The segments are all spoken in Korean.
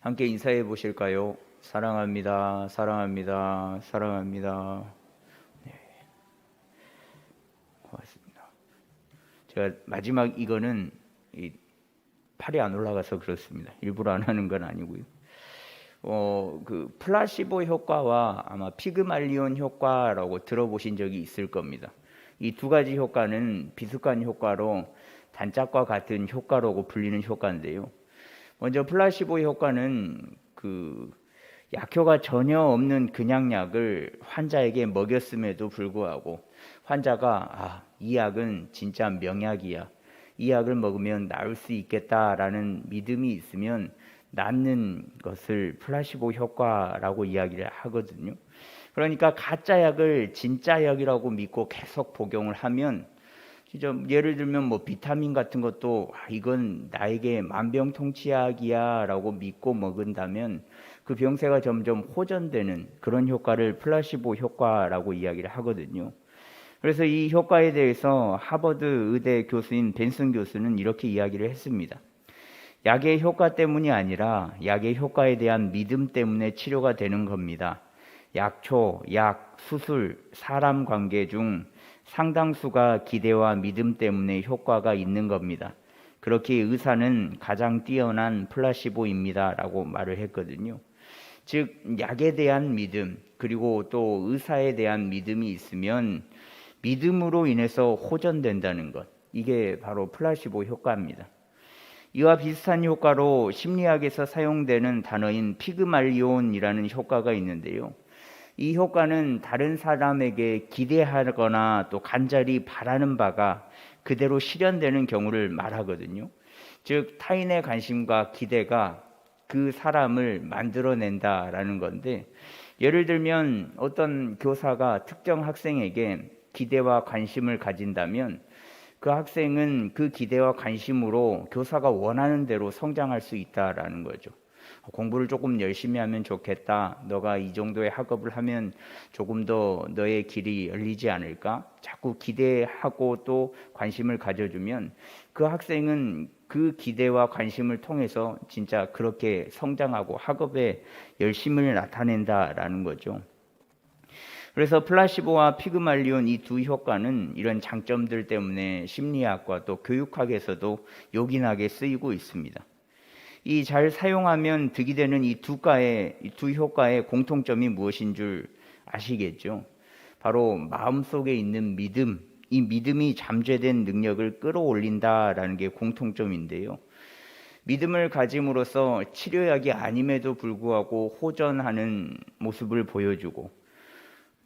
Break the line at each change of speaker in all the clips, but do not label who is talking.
함께 인사해 보실까요? 사랑합니다. 사랑합니다. 사랑합니다. 네, 고맙습니다. 제가 마지막 이거는 팔이 안 올라가서 그렇습니다. 일부러 안 하는 건 아니고요. 그 플라시보 효과와 아마 피그말리온 효과라고 들어보신 적이 있을 겁니다. 이 두 가지 효과는 비슷한 효과로 단짝과 같은 효과라고 불리는 효과인데요. 먼저 플라시보 효과는 그 약효가 전혀 없는 그냥 약을 환자에게 먹였음에도 불구하고 환자가 이 약은 진짜 명약이야, 이 약을 먹으면 나을 수 있겠다라는 믿음이 있으면 낫는 것을 플라시보 효과라고 이야기를 하거든요. 그러니까 가짜 약을 진짜 약이라고 믿고 계속 복용을 하면, 예를 들면 뭐 비타민 같은 것도 이건 나에게 만병통치약이야 라고 믿고 먹은다면 그 병세가 점점 호전되는 그런 효과를 플라시보 효과라고 이야기를 하거든요. 그래서 이 효과에 대해서 하버드 의대 교수인 벤슨 교수는 이렇게 이야기를 했습니다. 약의 효과 때문이 아니라 약의 효과에 대한 믿음 때문에 치료가 되는 겁니다. 약초, 약, 수술, 사람 관계 중 상당수가 기대와 믿음 때문에 효과가 있는 겁니다. 그렇게 의사는 가장 뛰어난 플라시보입니다 라고 말을 했거든요. 즉 약에 대한 믿음, 그리고 또 의사에 대한 믿음이 있으면 믿음으로 인해서 호전된다는 것, 이게 바로 플라시보 효과입니다. 이와 비슷한 효과로 심리학에서 사용되는 단어인 피그말리온이라는 효과가 있는데요. 이 효과는 다른 사람에게 기대하거나 또 간절히 바라는 바가 그대로 실현되는 경우를 말하거든요. 즉 타인의 관심과 기대가 그 사람을 만들어낸다라는 건데, 예를 들면 어떤 교사가 특정 학생에게 기대와 관심을 가진다면 그 학생은 그 기대와 관심으로 교사가 원하는 대로 성장할 수 있다라는 거죠. 공부를 조금 열심히 하면 좋겠다, 너가 이 정도의 학업을 하면 조금 더 너의 길이 열리지 않을까, 자꾸 기대하고 또 관심을 가져주면 그 학생은 그 기대와 관심을 통해서 진짜 그렇게 성장하고 학업에 열심을 나타낸다라는 거죠. 그래서 플라시보와 피그말리온 이 두 효과는 이런 장점들 때문에 심리학과 또 교육학에서도 요긴하게 쓰이고 있습니다. 이 잘 사용하면 득이 되는 이 두 효과의 공통점이 무엇인 줄 아시겠죠? 바로 마음속에 있는 믿음, 이 믿음이 잠재된 능력을 끌어올린다라는 게 공통점인데요. 믿음을 가짐으로써 치료약이 아님에도 불구하고 호전하는 모습을 보여주고,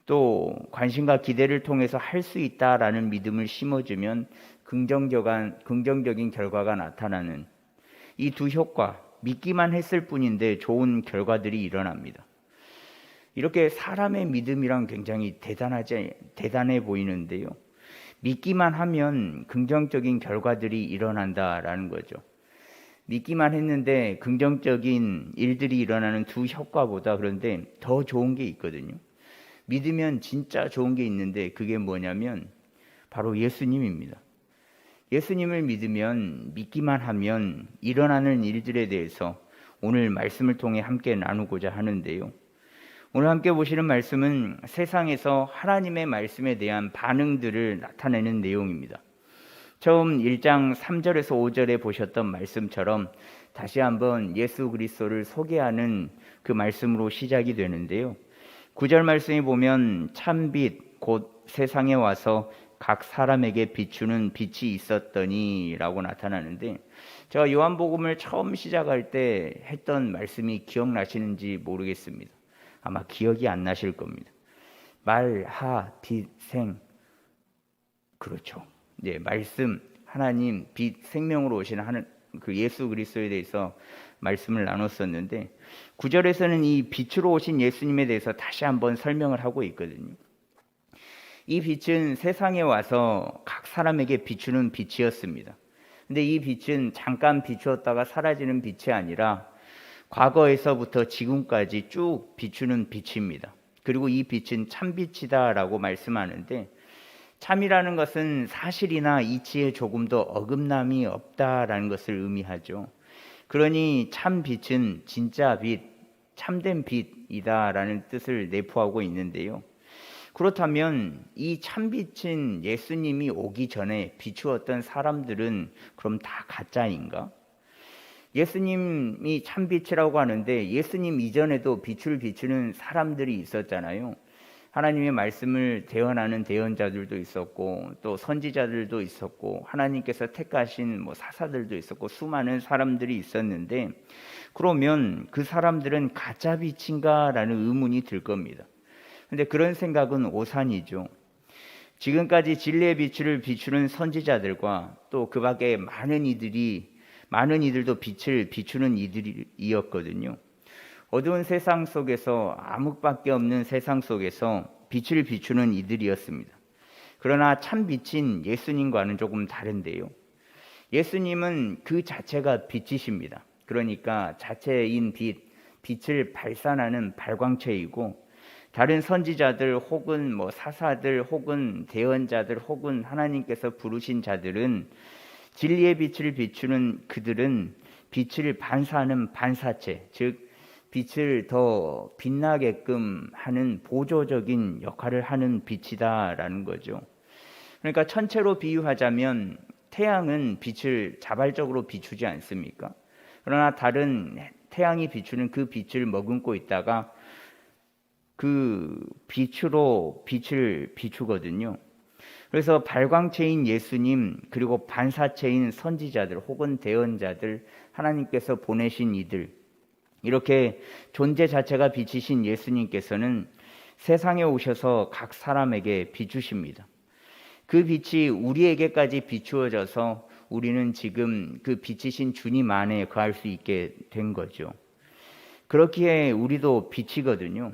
또 관심과 기대를 통해서 할 수 있다라는 믿음을 심어주면 긍정적인 결과가 나타나는 이 두 효과, 믿기만 했을 뿐인데 좋은 결과들이 일어납니다. 이렇게 사람의 믿음이란 굉장히 대단해 보이는데요. 믿기만 하면 긍정적인 결과들이 일어난다라는 거죠. 믿기만 했는데 긍정적인 일들이 일어나는 두 효과보다 그런데 더 좋은 게 있거든요. 믿으면 진짜 좋은 게 있는데 그게 뭐냐면 바로 예수님입니다. 예수님을 믿으면, 믿기만 하면 일어나는 일들에 대해서 오늘 말씀을 통해 함께 나누고자 하는데요. 오늘 함께 보시는 말씀은 세상에서 하나님의 말씀에 대한 반응들을 나타내는 내용입니다. 처음 1장 3절에서 5절에 보셨던 말씀처럼 다시 한번 예수 그리스도를 소개하는 그 말씀으로 시작이 되는데요. 9절 말씀에 보면 참빛 곧 세상에 와서 각 사람에게 비추는 빛이 있었더니 라고 나타나는데, 제가 요한복음을 처음 시작할 때 했던 말씀이 기억나시는지 모르겠습니다. 아마 기억이 안 나실 겁니다. 말, 하, 빛, 생. 그렇죠. 네, 말씀, 하나님, 빛, 생명으로 오시는 그 예수 그리스도에 대해서 말씀을 나눴었는데, 9절에서는 이 빛으로 오신 예수님에 대해서 다시 한번 설명을 하고 있거든요. 이 빛은 세상에 와서 각 사람에게 비추는 빛이었습니다. 근데 이 빛은 잠깐 비추었다가 사라지는 빛이 아니라 과거에서부터 지금까지 쭉 비추는 빛입니다. 그리고 이 빛은 참빛이다라고 말씀하는데, 참이라는 것은 사실이나 이치에 조금 더 어긋남이 없다라는 것을 의미하죠. 그러니 참 빛은 진짜 빛, 참된 빛이다라는 뜻을 내포하고 있는데요. 그렇다면 이 참빛인 예수님이 오기 전에 비추었던 사람들은 그럼 다 가짜인가? 예수님이 참빛이라고 하는데 예수님 이전에도 빛을 비추는 사람들이 있었잖아요. 하나님의 말씀을 대언하는 대언자들도 있었고 또 선지자들도 있었고 하나님께서 택하신 사사들도 있었고 수많은 사람들이 있었는데 그러면 그 사람들은 가짜 빛인가라는 의문이 들 겁니다. 근데 그런 생각은 오산이죠. 지금까지 진리의 빛을 비추는 선지자들과 또 그 밖에 많은 이들도 빛을 비추는 이들이었거든요. 어두운 세상 속에서 암흑밖에 없는 세상 속에서 빛을 비추는 이들이었습니다. 그러나 참 빛인 예수님과는 조금 다른데요. 예수님은 그 자체가 빛이십니다. 그러니까 자체인 빛을 발산하는 발광체이고 다른 선지자들 혹은 사사들 혹은 대언자들 혹은 하나님께서 부르신 자들은 진리의 빛을 비추는 그들은 빛을 반사하는 반사체, 즉 빛을 더 빛나게끔 하는 보조적인 역할을 하는 빛이다라는 거죠. 그러니까 천체로 비유하자면 태양은 빛을 자발적으로 비추지 않습니까? 그러나 다른 태양이 비추는 그 빛을 머금고 있다가 그 빛으로 빛을 비추거든요. 그래서 발광체인 예수님 그리고 반사체인 선지자들 혹은 대언자들 하나님께서 보내신 이들 이렇게 존재 자체가 빛이신 예수님께서는 세상에 오셔서 각 사람에게 비추십니다. 그 빛이 우리에게까지 비추어져서 우리는 지금 그 빛이신 주님 안에 거할 수 있게 된 거죠. 그렇기에 우리도 빛이거든요.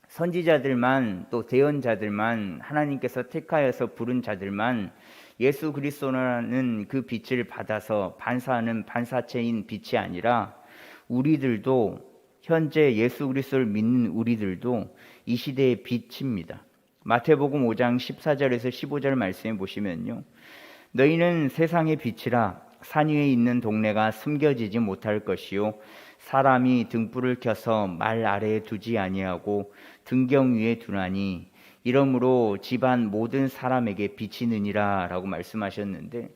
선지자들만 또 대언자들만 하나님께서 택하여서 부른 자들만 예수 그리스도라는 그 빛을 받아서 반사하는 반사체인 빛이 아니라 우리들도 현재 예수 그리스도를 믿는 우리들도 이 시대의 빛입니다. 마태복음 5장 14절에서 15절 말씀해 보시면요. 너희는 세상의 빛이라 산 위에 있는 동네가 숨겨지지 못할 것이요 사람이 등불을 켜서 말 아래에 두지 아니하고 등경 위에 두나니 이러므로 집안 모든 사람에게 비치느니라 라고 말씀하셨는데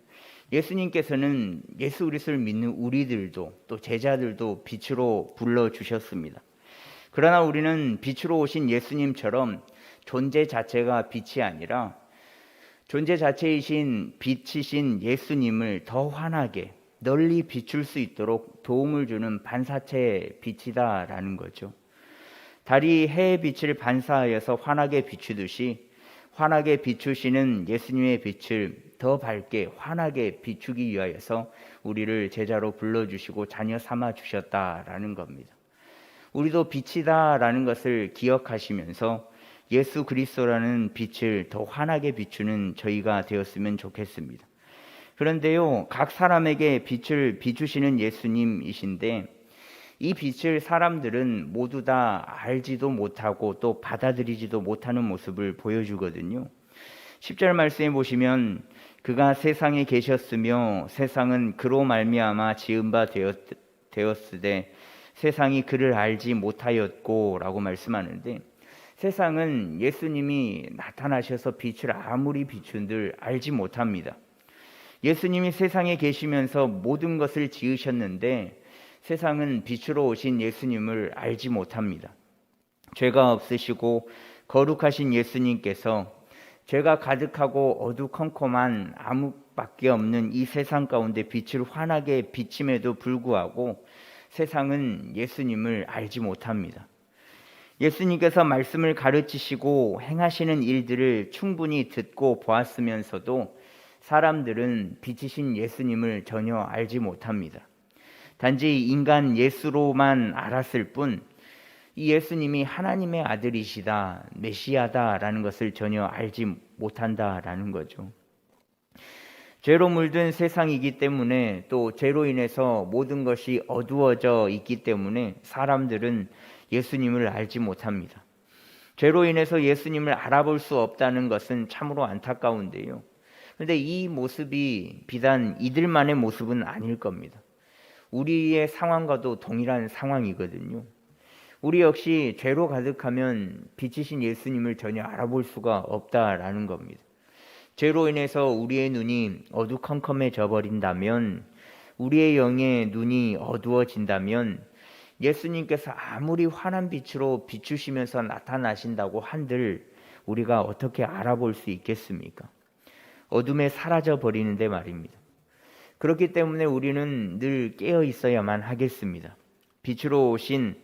예수님께서는 예수 그리스도를 믿는 우리들도 또 제자들도 빛으로 불러주셨습니다. 그러나 우리는 빛으로 오신 예수님처럼 존재 자체가 빛이 아니라 존재 자체이신 빛이신 예수님을 더 환하게 널리 비출 수 있도록 도움을 주는 반사체의 빛이다라는 거죠. 달이 해의 빛을 반사하여서 환하게 비추듯이 환하게 비추시는 예수님의 빛을 더 밝게 환하게 비추기 위하여서 우리를 제자로 불러주시고 자녀 삼아 주셨다라는 겁니다. 우리도 빛이다라는 것을 기억하시면서 예수 그리스도라는 빛을 더 환하게 비추는 저희가 되었으면 좋겠습니다. 그런데요, 각 사람에게 빛을 비추시는 예수님이신데 이 빛을 사람들은 모두 다 알지도 못하고 또 받아들이지도 못하는 모습을 보여주거든요. 10절 말씀에 보시면 그가 세상에 계셨으며 세상은 그로 말미암아 지은 바 되었으되 세상이 그를 알지 못하였고 라고 말씀하는데 세상은 예수님이 나타나셔서 빛을 아무리 비춘들 알지 못합니다. 예수님이 세상에 계시면서 모든 것을 지으셨는데 세상은 빛으로 오신 예수님을 알지 못합니다. 죄가 없으시고 거룩하신 예수님께서 죄가 가득하고 어두컴컴한 암흑밖에 없는 이 세상 가운데 빛을 환하게 비침에도 불구하고 세상은 예수님을 알지 못합니다. 예수님께서 말씀을 가르치시고 행하시는 일들을 충분히 듣고 보았으면서도 사람들은 빛이신 예수님을 전혀 알지 못합니다. 단지 인간 예수로만 알았을 뿐 이 예수님이 하나님의 아들이시다, 메시아다라는 것을 전혀 알지 못한다라는 거죠. 죄로 물든 세상이기 때문에 또 죄로 인해서 모든 것이 어두워져 있기 때문에 사람들은 예수님을 알지 못합니다. 죄로 인해서 예수님을 알아볼 수 없다는 것은 참으로 안타까운데요. 그런데 이 모습이 비단 이들만의 모습은 아닐 겁니다. 우리의 상황과도 동일한 상황이거든요. 우리 역시 죄로 가득하면 빛이신 예수님을 전혀 알아볼 수가 없다라는 겁니다. 죄로 인해서 우리의 눈이 어두컴컴해져 버린다면, 우리의 영의 눈이 어두워진다면 예수님께서 아무리 환한 빛으로 비추시면서 나타나신다고 한들 우리가 어떻게 알아볼 수 있겠습니까? 어둠에 사라져 버리는데 말입니다. 그렇기 때문에 우리는 늘 깨어 있어야만 하겠습니다. 빛으로 오신,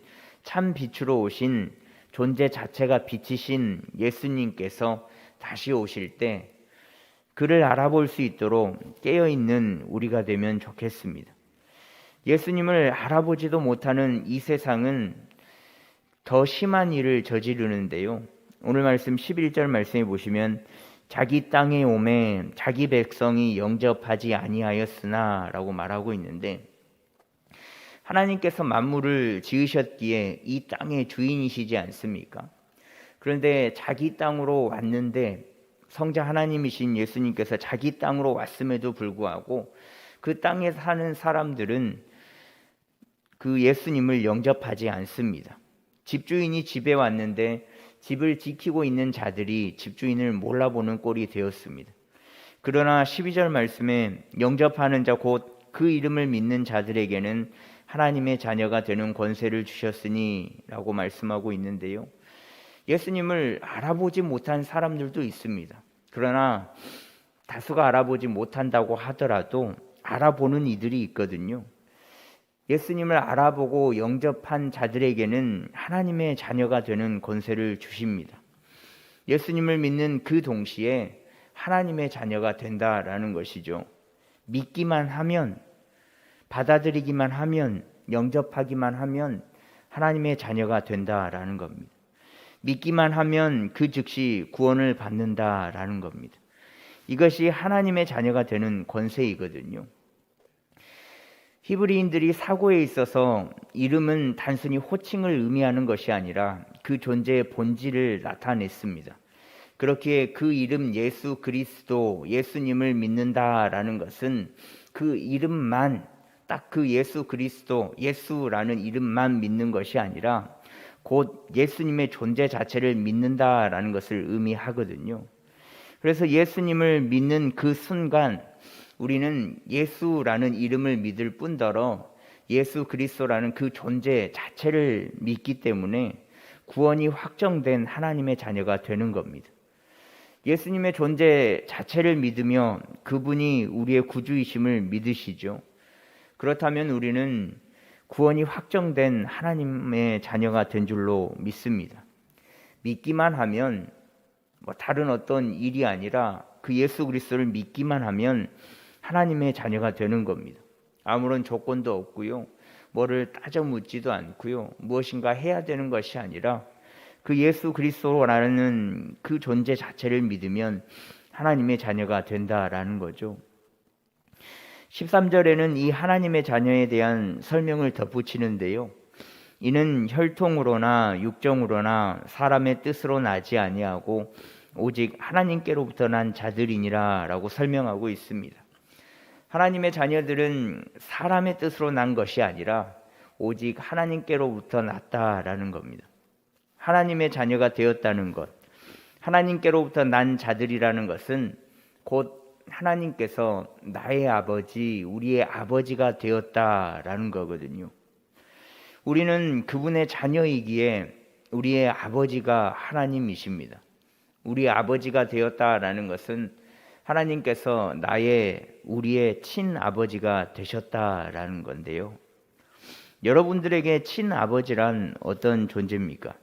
참 빛으로 오신, 존재 자체가 빛이신 예수님께서 다시 오실 때 그를 알아볼 수 있도록 깨어있는 우리가 되면 좋겠습니다. 예수님을 알아보지도 못하는 이 세상은 더 심한 일을 저지르는데요. 오늘 말씀 11절 말씀에 보시면 자기 땅에 오매 자기 백성이 영접하지 아니하였으나 라고 말하고 있는데, 하나님께서 만물을 지으셨기에 이 땅의 주인이시지 않습니까? 그런데 자기 땅으로 왔는데, 성자 하나님이신 예수님께서 자기 땅으로 왔음에도 불구하고 그 땅에 사는 사람들은 그 예수님을 영접하지 않습니다. 집주인이 집에 왔는데 집을 지키고 있는 자들이 집주인을 몰라보는 꼴이 되었습니다. 그러나 12절 말씀에 영접하는 자 곧 그 이름을 믿는 자들에게는 하나님의 자녀가 되는 권세를 주셨으니 라고 말씀하고 있는데요. 예수님을 알아보지 못한 사람들도 있습니다. 그러나 다수가 알아보지 못한다고 하더라도 알아보는 이들이 있거든요. 예수님을 알아보고 영접한 자들에게는 하나님의 자녀가 되는 권세를 주십니다. 예수님을 믿는 그 동시에 하나님의 자녀가 된다라는 것이죠. 믿기만 하면, 받아들이기만 하면, 영접하기만 하면 하나님의 자녀가 된다라는 겁니다. 믿기만 하면 그 즉시 구원을 받는다라는 겁니다. 이것이 하나님의 자녀가 되는 권세이거든요. 히브리인들이 사고에 있어서 이름은 단순히 호칭을 의미하는 것이 아니라 그 존재의 본질을 나타냈습니다. 그렇기에 그 이름 예수 그리스도, 예수님을 믿는다라는 것은 그 이름만, 딱 그 예수 그리스도, 예수라는 이름만 믿는 것이 아니라 곧 예수님의 존재 자체를 믿는다라는 것을 의미하거든요. 그래서 예수님을 믿는 그 순간 우리는 예수라는 이름을 믿을 뿐더러 예수 그리스도라는 그 존재 자체를 믿기 때문에 구원이 확정된 하나님의 자녀가 되는 겁니다. 예수님의 존재 자체를 믿으며 그분이 우리의 구주이심을 믿으시죠. 그렇다면 우리는 구원이 확정된 하나님의 자녀가 된 줄로 믿습니다. 믿기만 하면, 다른 어떤 일이 아니라 그 예수 그리스도를 믿기만 하면 하나님의 자녀가 되는 겁니다. 아무런 조건도 없고요, 뭐를 따져 묻지도 않고요, 무엇인가 해야 되는 것이 아니라 그 예수 그리스도라는 그 존재 자체를 믿으면 하나님의 자녀가 된다라는 거죠. 13절에는 이 하나님의 자녀에 대한 설명을 덧붙이는데요. 이는 혈통으로나 육정으로나 사람의 뜻으로 나지 아니하고 오직 하나님께로부터 난 자들이니라 라고 설명하고 있습니다. 하나님의 자녀들은 사람의 뜻으로 난 것이 아니라 오직 하나님께로부터 났다라는 겁니다. 하나님의 자녀가 되었다는 것, 하나님께로부터 난 자들이라는 것은 곧 하나님께서 나의 아버지, 우리의 아버지가 되었다라는 거거든요. 우리는 그분의 자녀이기에 우리의 아버지가 하나님이십니다. 우리의 아버지가 되었다라는 것은 하나님께서 우리의 친아버지가 되셨다라는 건데요. 여러분들에게 친아버지란 어떤 존재입니까?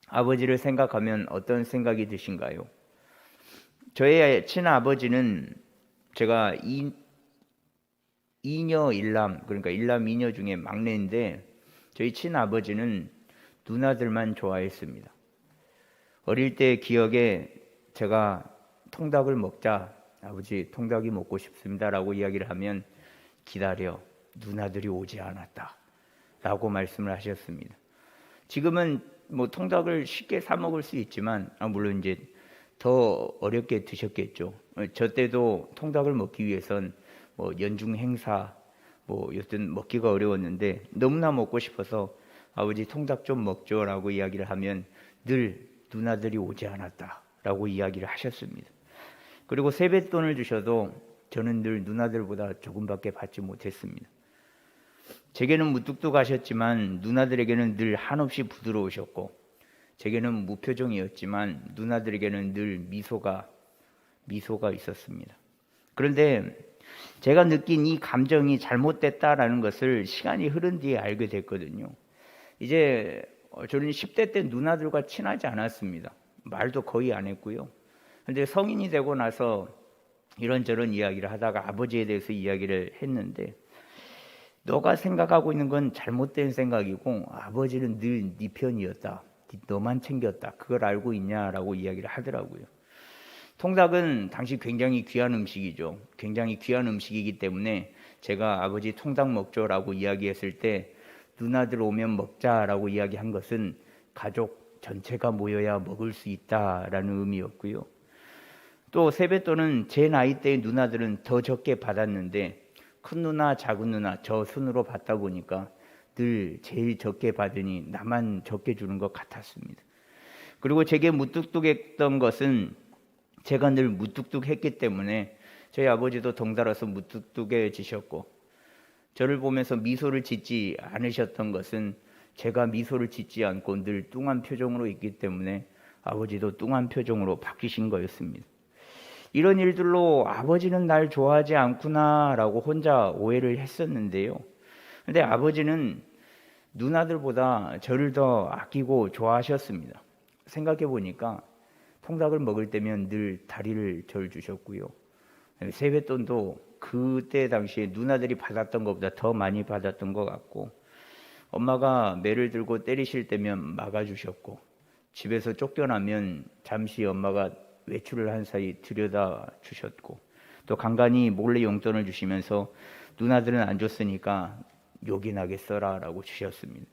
아버지를 생각하면 어떤 생각이 드신가요? 저의 친아버지는 제가 이녀 일남, 그러니까 일남 이녀 중에 막내인데 저희 친아버지는 누나들만 좋아했습니다. 어릴 때 기억에 제가 통닭을 먹자, 아버지 통닭이 먹고 싶습니다 라고 이야기를 하면 기다려, 누나들이 오지 않았다 라고 말씀을 하셨습니다. 지금은 통닭을 쉽게 사 먹을 수 있지만 물론 이제 더 어렵게 드셨겠죠. 저 때도 통닭을 먹기 위해선 연중 행사, 뭐 여튼 먹기가 어려웠는데 너무나 먹고 싶어서 아버지 통닭 좀 먹죠라고 이야기를 하면 늘 누나들이 오지 않았다라고 이야기를 하셨습니다. 그리고 세뱃돈을 주셔도 저는 늘 누나들보다 조금밖에 받지 못했습니다. 제게는 무뚝뚝하셨지만 누나들에게는 늘 한없이 부드러우셨고, 제게는 무표정이었지만 누나들에게는 늘 미소가 있었습니다. 그런데 제가 느낀 이 감정이 잘못됐다라는 것을 시간이 흐른 뒤에 알게 됐거든요. 이제 저는 10대 때 누나들과 친하지 않았습니다. 말도 거의 안 했고요. 근데 성인이 되고 나서 이런저런 이야기를 하다가 아버지에 대해서 이야기를 했는데, 너가 생각하고 있는 건 잘못된 생각이고 아버지는 늘 네 편이었다, 너만 챙겼다, 그걸 알고 있냐라고 이야기를 하더라고요. 통닭은 당시 굉장히 귀한 음식이죠. 굉장히 귀한 음식이기 때문에 제가 아버지 통닭 먹죠라고 이야기했을 때 누나들 오면 먹자라고 이야기한 것은 가족 전체가 모여야 먹을 수 있다라는 의미였고요. 또 세뱃돈은 제 나이 때의 누나들은 더 적게 받았는데 큰 누나, 작은 누나 저 순으로 받다 보니까 늘 제일 적게 받으니 나만 적게 주는 것 같았습니다. 그리고 제게 무뚝뚝했던 것은 제가 늘 무뚝뚝했기 때문에 저희 아버지도 덩달아서 무뚝뚝해지셨고, 저를 보면서 미소를 짓지 않으셨던 것은 제가 미소를 짓지 않고 늘 뚱한 표정으로 있기 때문에 아버지도 뚱한 표정으로 바뀌신 거였습니다. 이런 일들로 아버지는 날 좋아하지 않구나라고 혼자 오해를 했었는데요. 근데 아버지는 누나들보다 저를 더 아끼고 좋아하셨습니다. 생각해 보니까 통닭을 먹을 때면 늘 다리를 절 주셨고요. 세뱃돈도 그때 당시에 누나들이 받았던 것보다 더 많이 받았던 것 같고, 엄마가 매를 들고 때리실 때면 막아주셨고, 집에서 쫓겨나면 잠시 엄마가 외출을 한 사이 들여다 주셨고, 또 간간히 몰래 용돈을 주시면서 누나들은 안 줬으니까 욕이 나겠어라 라고 주셨습니다.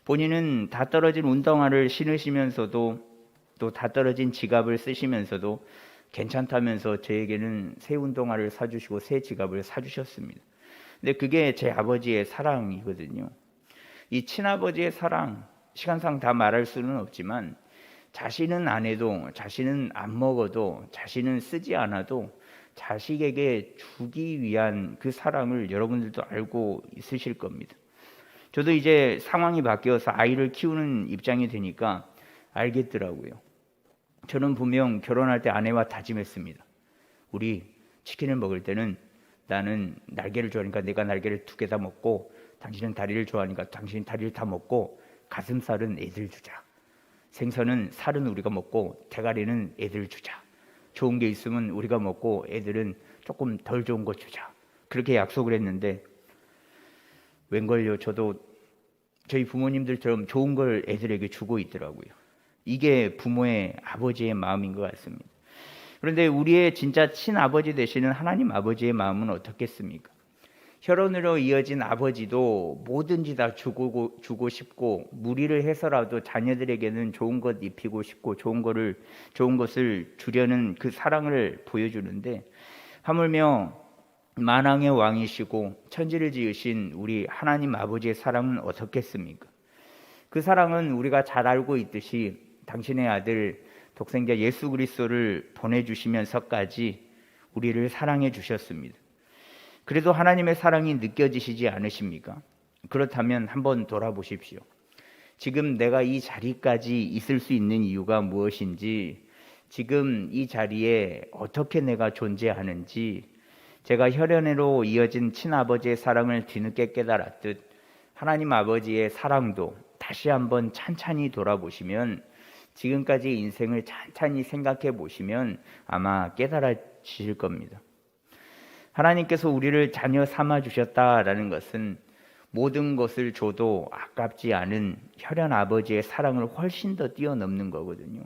본인은 다 떨어진 운동화를 신으시면서도 또 다 떨어진 지갑을 쓰시면서도 괜찮다면서 저에게는 새 운동화를 사주시고 새 지갑을 사주셨습니다. 근데 그게 제 아버지의 사랑이거든요. 이 친아버지의 사랑, 시간상 다 말할 수는 없지만 자신은 안 해도, 자신은 안 먹어도, 자신은 쓰지 않아도 자식에게 주기 위한 그 사랑을 여러분들도 알고 있으실 겁니다. 저도 이제 상황이 바뀌어서 아이를 키우는 입장이 되니까 알겠더라고요. 저는 분명 결혼할 때 아내와 다짐했습니다. 우리 치킨을 먹을 때는 나는 날개를 좋아하니까 내가 날개를 2개 다 먹고, 당신은 다리를 좋아하니까 당신이 다리를 다 먹고, 가슴살은 애들 주자. 생선은 살은 우리가 먹고 대가리는 애들 주자. 좋은 게 있으면 우리가 먹고 애들은 조금 덜 좋은 거 주자. 그렇게 약속을 했는데 웬걸요, 저도 저희 부모님들처럼 좋은 걸 애들에게 주고 있더라고요. 이게 부모의, 아버지의 마음인 것 같습니다. 그런데 우리의 진짜 친아버지 되시는 하나님 아버지의 마음은 어떻겠습니까? 혈연으로 이어진 아버지도 뭐든지 다 주고 싶고, 무리를 해서라도 자녀들에게는 좋은 것 입히고 싶고 좋은 것을 주려는 그 사랑을 보여주는데, 하물며 만왕의 왕이시고 천지를 지으신 우리 하나님 아버지의 사랑은 어떻겠습니까? 그 사랑은 우리가 잘 알고 있듯이 당신의 아들 독생자 예수 그리스도를 보내주시면서까지 우리를 사랑해 주셨습니다. 그래도 하나님의 사랑이 느껴지시지 않으십니까? 그렇다면 한번 돌아보십시오. 지금 내가 이 자리까지 있을 수 있는 이유가 무엇인지, 지금 이 자리에 어떻게 내가 존재하는지, 제가 혈연으로 이어진 친아버지의 사랑을 뒤늦게 깨달았듯 하나님 아버지의 사랑도 다시 한번 찬찬히 돌아보시면, 지금까지 인생을 찬찬히 생각해 보시면 아마 깨달아지실 겁니다. 하나님께서 우리를 자녀 삼아 주셨다라는 것은 모든 것을 줘도 아깝지 않은 혈연 아버지의 사랑을 훨씬 더 뛰어넘는 거거든요.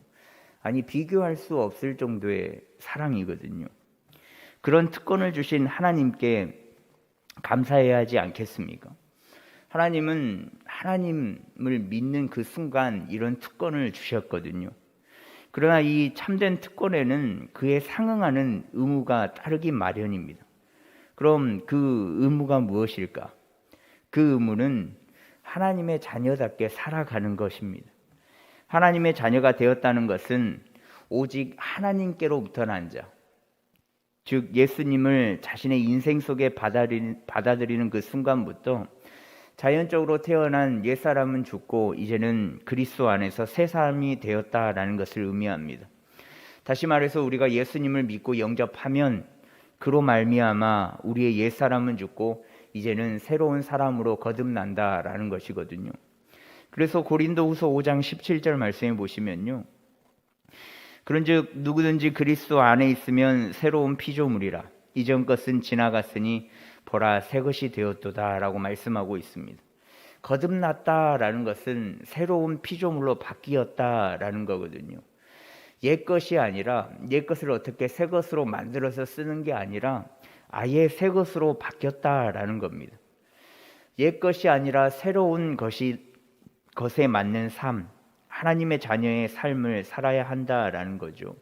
아니, 비교할 수 없을 정도의 사랑이거든요. 그런 특권을 주신 하나님께 감사해야 하지 않겠습니까? 하나님은 하나님을 믿는 그 순간 이런 특권을 주셨거든요. 그러나 이 참된 특권에는 그에 상응하는 의무가 따르기 마련입니다. 그럼 그 의무가 무엇일까? 그 의무는 하나님의 자녀답게 살아가는 것입니다. 하나님의 자녀가 되었다는 것은 오직 하나님께로부터 난 자, 즉 예수님을 자신의 인생 속에 받아들이는 그 순간부터 자연적으로 태어난 옛사람은 죽고 이제는 그리스도 안에서 새 사람이 되었다라는 것을 의미합니다. 다시 말해서 우리가 예수님을 믿고 영접하면 그로 말미암아 우리의 옛사람은 죽고 이제는 새로운 사람으로 거듭난다라는 것이거든요. 그래서 고린도후서 5장 17절 말씀에 보시면요, 그런즉 누구든지 그리스도 안에 있으면 새로운 피조물이라 이전 것은 지나갔으니 보라 새 것이 되었도다 라고 말씀하고 있습니다. 거듭났다라는 것은 새로운 피조물로 바뀌었다라는 거거든요. 옛 것이 아니라, 옛 것을 어떻게 새 것으로 만들어서 쓰는 게 아니라 아예 새 것으로 바뀌었다라는 겁니다. 옛 것이 아니라 새로운 것에 맞는 삶, 하나님의 자녀의 삶을 살아야 한다라는 거죠.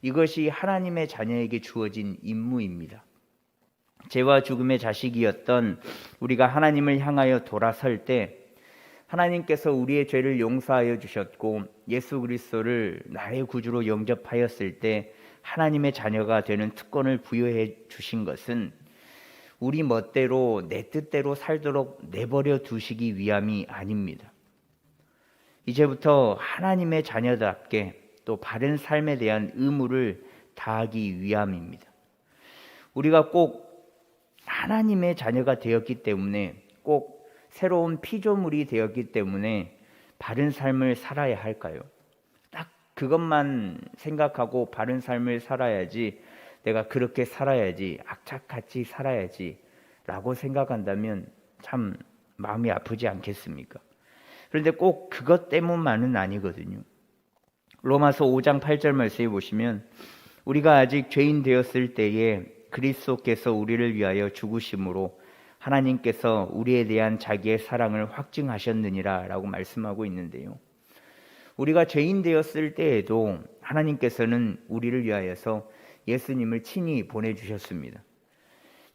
이것이 하나님의 자녀에게 주어진 임무입니다. 죄와 죽음의 자식이었던 우리가 하나님을 향하여 돌아설 때 하나님께서 우리의 죄를 용서하여 주셨고 예수 그리스도를 나의 구주로 영접하였을 때 하나님의 자녀가 되는 특권을 부여해 주신 것은 우리 멋대로 내 뜻대로 살도록 내버려 두시기 위함이 아닙니다. 이제부터 하나님의 자녀답게 또 바른 삶에 대한 의무를 다하기 위함입니다. 우리가 꼭 하나님의 자녀가 되었기 때문에, 꼭 새로운 피조물이 되었기 때문에 바른 삶을 살아야 할까요? 딱 그것만 생각하고 바른 삶을 살아야지, 내가 그렇게 살아야지, 악착같이 살아야지 라고 생각한다면 참 마음이 아프지 않겠습니까? 그런데 꼭 그것 때문만은 아니거든요. 로마서 5장 8절 말씀에 보시면 우리가 아직 죄인 되었을 때에 그리스도께서 우리를 위하여 죽으심으로 하나님께서 우리에 대한 자기의 사랑을 확증하셨느니라 라고 말씀하고 있는데요. 우리가 죄인 되었을 때에도 하나님께서는 우리를 위하여서 예수님을 친히 보내주셨습니다.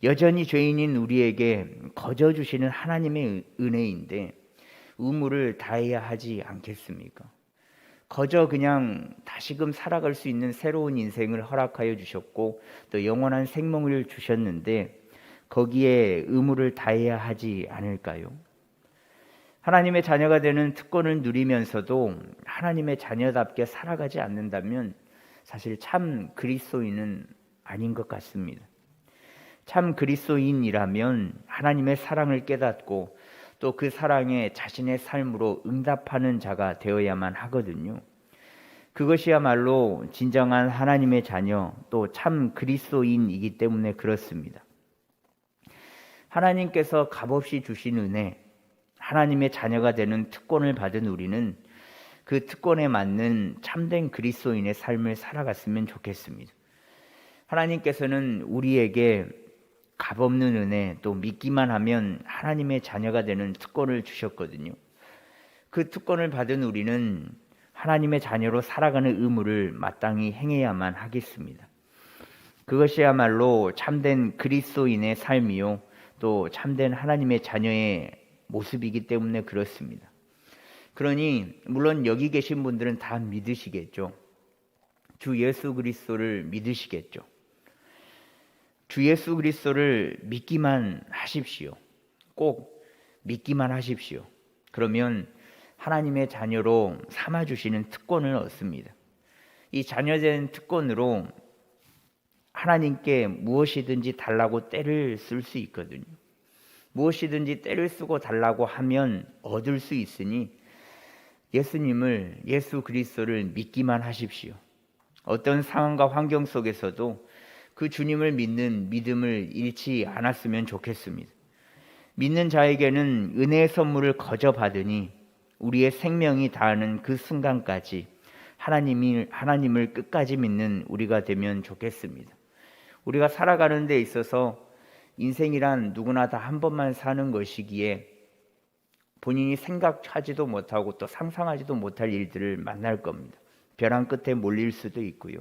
여전히 죄인인 우리에게 거저 주시는 하나님의 은혜인데 의무를 다해야 하지 않겠습니까? 거저 그냥 다시금 살아갈 수 있는 새로운 인생을 허락하여 주셨고 또 영원한 생명을 주셨는데 거기에 의무를 다해야 하지 않을까요? 하나님의 자녀가 되는 특권을 누리면서도 하나님의 자녀답게 살아가지 않는다면 사실 참 그리스도인은 아닌 것 같습니다. 참 그리스도인이라면 하나님의 사랑을 깨닫고 또 그 사랑에 자신의 삶으로 응답하는 자가 되어야만 하거든요. 그것이야말로 진정한 하나님의 자녀, 또 참 그리스도인이기 때문에 그렇습니다. 하나님께서 값없이 주신 은혜, 하나님의 자녀가 되는 특권을 받은 우리는 그 특권에 맞는 참된 그리스도인의 삶을 살아갔으면 좋겠습니다. 하나님께서는 우리에게 값없는 은혜, 또 믿기만 하면 하나님의 자녀가 되는 특권을 주셨거든요. 그 특권을 받은 우리는 하나님의 자녀로 살아가는 의무를 마땅히 행해야만 하겠습니다. 그것이야말로 참된 그리스도인의 삶이요, 또 참된 하나님의 자녀의 모습이기 때문에 그렇습니다. 그러니 물론 여기 계신 분들은 다 믿으시겠죠. 주 예수 그리스도를 믿으시겠죠. 주 예수 그리스도를 믿기만 하십시오. 꼭 믿기만 하십시오. 그러면 하나님의 자녀로 삼아주시는 특권을 얻습니다. 이 자녀된 특권으로 하나님께 무엇이든지 달라고 떼를 쓸 수 있거든요. 무엇이든지 떼를 쓰고 달라고 하면 얻을 수 있으니 예수님을, 예수 그리스도를 믿기만 하십시오. 어떤 상황과 환경 속에서도 그 주님을 믿는 믿음을 잃지 않았으면 좋겠습니다. 믿는 자에게는 은혜의 선물을 거저 받으니 우리의 생명이 다하는 그 순간까지 하나님을 끝까지 믿는 우리가 되면 좋겠습니다. 우리가 살아가는 데 있어서 인생이란 누구나 다 한 번만 사는 것이기에 본인이 생각하지도 못하고 또 상상하지도 못할 일들을 만날 겁니다. 벼랑 끝에 몰릴 수도 있고요.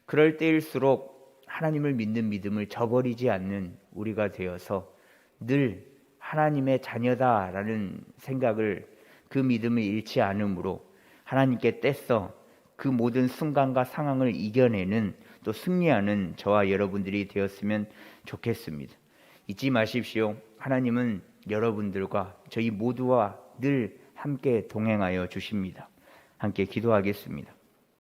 그럴 때일수록 하나님을 믿는 믿음을 저버리지 않는 우리가 되어서 늘 하나님의 자녀다라는 생각을, 그 믿음을 잃지 않으므로 하나님께 떼써 그 모든 순간과 상황을 이겨내는, 또 승리하는 저와 여러분들이 되었으면 좋겠습니다. 잊지 마십시오. 하나님은 여러분들과 저희 모두와 늘 함께 동행하여 주십니다. 함께 기도하겠습니다.